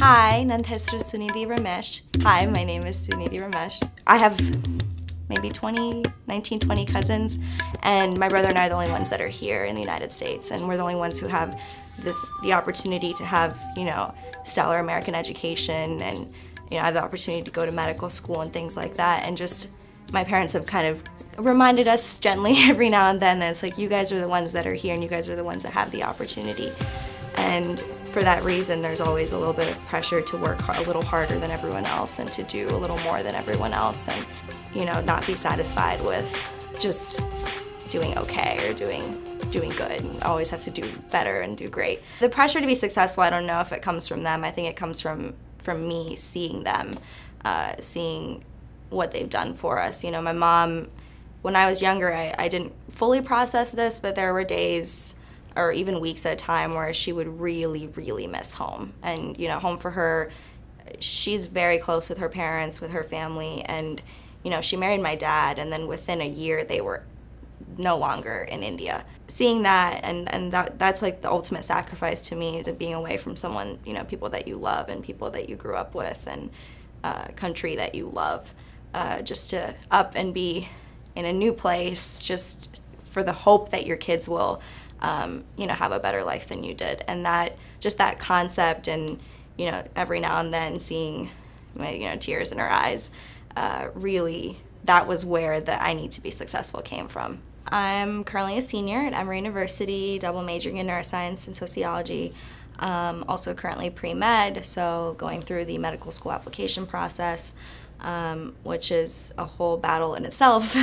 Hi, ನನ್ನ ಹೆಸರು Sunidhi Ramesh. Hi, my name is Sunidhi Ramesh. I have maybe 20 cousins, and my brother and I are the only ones that are here in the United States, and we're the only ones who have the opportunity to have, stellar American education, and, I have the opportunity to go to medical school and things like that, and just my parents have kind of reminded us gently every now and then that it's like, you guys are the ones that are here, and you guys are the ones that have the opportunity. And for that reason, there's always a little bit of pressure to work a little harder than everyone else and to do a little more than everyone else and, not be satisfied with just doing okay or doing good. And always have to do better and do great. The pressure to be successful, I don't know if it comes from them. I think it comes from me seeing them, seeing what they've done for us. My mom, when I was younger, I didn't fully process this, but there were days or even weeks at a time where she would really, really miss home. And, home for her, she's very close with her parents, with her family, and, she married my dad, and then within a year they were no longer in India. Seeing that, and that's like the ultimate sacrifice to me, to being away from someone, people that you love and people that you grew up with and country that you love, just to up and be in a new place, just for the hope that your kids will have a better life than you did. And that concept and, every now and then seeing my, tears in her eyes, really, that was where the I need to be successful came from. I'm currently a senior at Emory University, double majoring in neuroscience and sociology. Also currently pre-med, so going through the medical school application process, which is a whole battle in itself.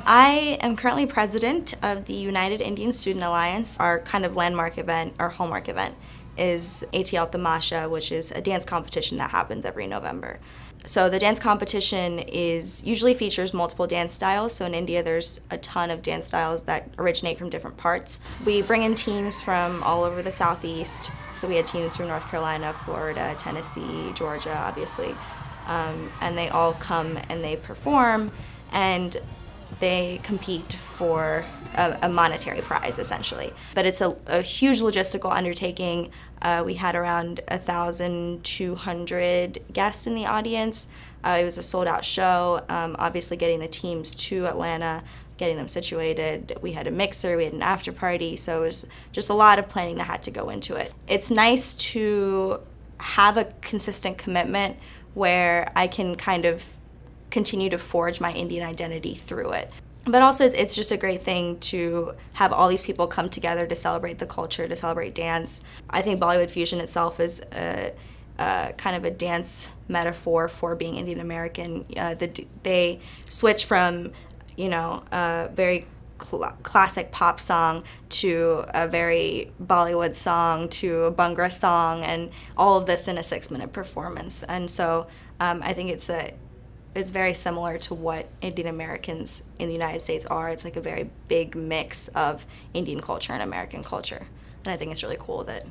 I am currently president of the United Indian Student Alliance. Our kind of landmark event, our hallmark event, is ATL Tamasha, which is a dance competition that happens every November. So the dance competition usually features multiple dance styles. So in India, there's a ton of dance styles that originate from different parts. We bring in teams from all over the Southeast. So we had teams from North Carolina, Florida, Tennessee, Georgia, obviously. And they all come and they perform, and they compete for a monetary prize, essentially. But it's a huge logistical undertaking. We had around 1,200 guests in the audience. It was a sold-out show. Obviously, getting the teams to Atlanta, getting them situated. We had a mixer, we had an after party, so it was just a lot of planning that had to go into it. It's nice to have a consistent commitment where I can kind of continue to forge my Indian identity through it. But also it's just a great thing to have all these people come together to celebrate the culture, to celebrate dance. I think Bollywood fusion itself is kind of a dance metaphor for being Indian American. They switch from, a very classic pop song to a very Bollywood song to a Bhangra song, and all of this in a 6-minute performance. And so I think it's very similar to what Indian Americans in the United States are. It's like a very big mix of Indian culture and American culture. And I think it's really cool that,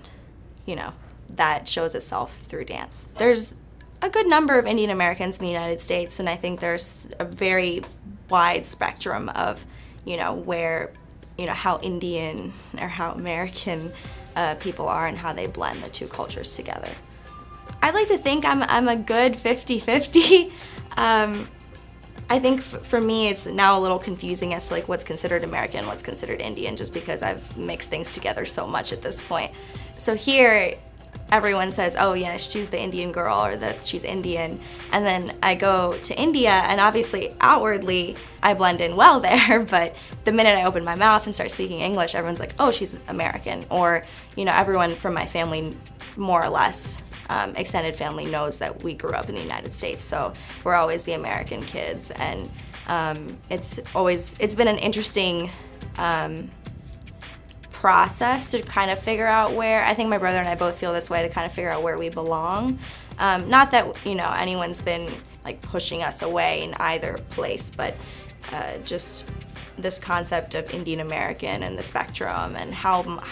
that shows itself through dance. There's a good number of Indian Americans in the United States, and I think there's a very wide spectrum of, where, how Indian or how American people are and how they blend the two cultures together. I like to think I'm a good 50-50. I think for me it's now a little confusing as to like what's considered American, what's considered Indian, just because I've mixed things together so much at this point. So here everyone says, oh yeah, she's the Indian girl, or that she's Indian, and then I go to India and obviously outwardly I blend in well there, but the minute I open my mouth and start speaking English, everyone's like, oh, she's American, or everyone from my family more or less, extended family, knows that we grew up in the United States, so we're always the American kids. And it's been an interesting process to kind of figure out where, I think my brother and I both feel this way, to kind of figure out where we belong. Not that anyone's been like pushing us away in either place, but just this concept of Indian American and the spectrum and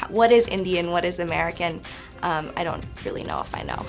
what is Indian, what is American. I don't really know if I know.